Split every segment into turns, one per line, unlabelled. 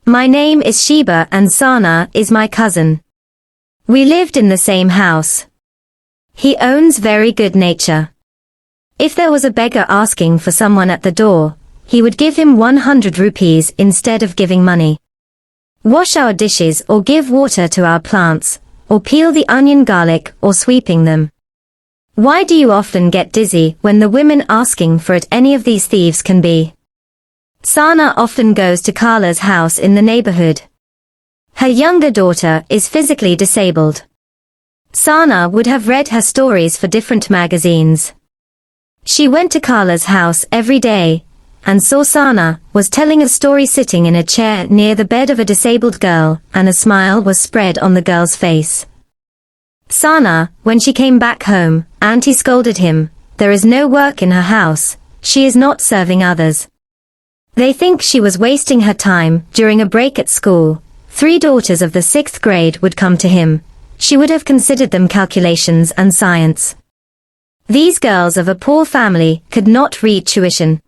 My name is Sheba and Sana is my cousin. We lived in the same house. He owns very good nature. If there was a beggar asking for someone at the door, he would give him 100 rupees instead of giving money. Wash our dishes or give water to our plants, or peel the onion garlic or sweeping them. Why do you often get dizzy when the women asking for it any of these thieves can be? Sana often goes to Carla's house in the neighborhood. Her younger daughter is physically disabled. Sana would have read her stories for different magazines. She went to Carla's house every day, and saw Sana was telling a story sitting in a chair near the bed of a disabled girl, and a smile was spread on the girl's face. Sana, when she came back home, Auntie scolded him, "There is no work in her house, she is not serving others." They think she was wasting her time. During a break at school, 3 daughters of the 6th grade would come to him. She would have considered them calculations and science. These girls of a poor family could not read tuition.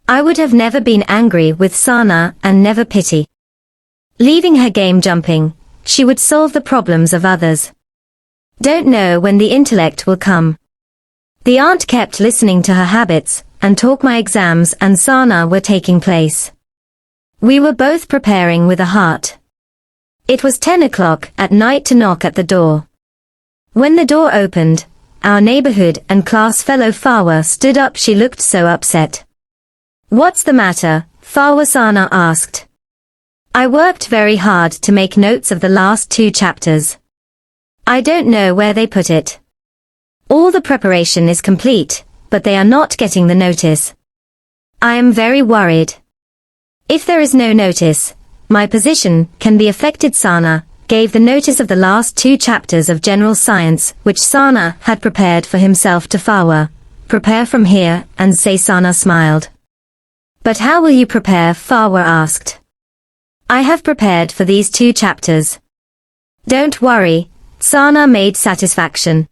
I would have never been angry with Sana and never pity. Leaving her game jumping, she would solve the problems of others. Don't know when the intellect will come. The aunt kept listening to her habits, and talk. My exams and Sana were taking place. We were both preparing with a heart. It was 10 o'clock at night to knock at the door. When the door opened, our neighborhood and class fellow Fawa stood up. She looked so upset. "What's the matter?" Fawa Sana asked. "I worked very hard to make notes of the last 2 chapters. I don't know where they put it. All the preparation is complete, but they are not getting the notice. I am very worried. If there is no notice, my position can be affected." Sana gave the notice of the last 2 chapters of general science, which Sana had prepared for himself, to Fawa. "Prepare from here and say." Sana smiled. "But how will you prepare?" Fawa asked. "I have prepared for these 2 chapters. Don't worry," Sana made satisfaction.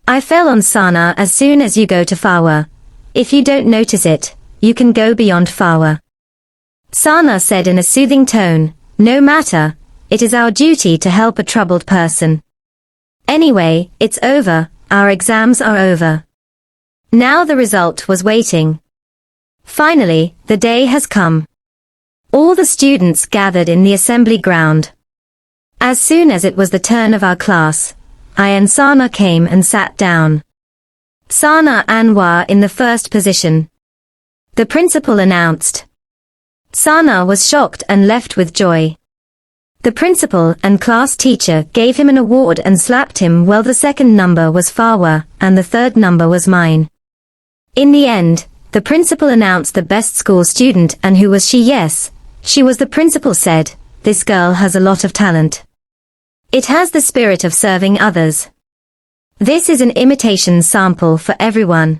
"I fell on Sana as soon as you go to Fawa. If you don't notice it, you can go beyond Fawa." Sana said in a soothing tone, "No matter, it is our duty to help a troubled person. Anyway, it's over, our exams are over." Now the result was waiting. Finally, the day has come. All the students gathered in the assembly ground. As soon as it was the turn of our class, I and Sana came and sat down. Sana Anwar in the first position. The principal announced. Sana was shocked and left with joy. The principal and class teacher gave him an award and slapped him. Well, the second number was Fawa, and the third number was mine. In the end, the principal announced the best school student. And who was she? Yes, she was. The principal said, "This girl has a lot of talent. It has the spirit of serving others. This is an imitation sample for everyone.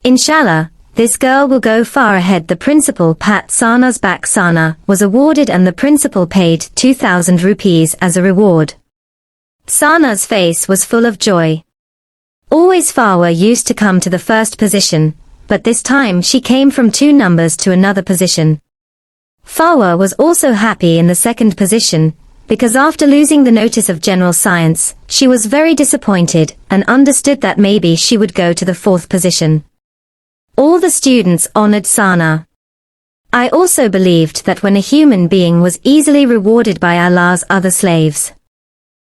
Inshallah, this girl will go far ahead." The principal pat Sana's back. Sana was awarded and the principal paid 2,000 rupees as a reward. Sana's face was full of joy. Always Fawa used to come to the first position, but this time she came from 2 numbers to another position. Fawa was also happy in the second position, because after losing the notice of general science, she was very disappointed and understood that maybe she would go to the 4th position. All the students honored Sana. I also believed that when a human being was easily rewarded by Allah's other slaves,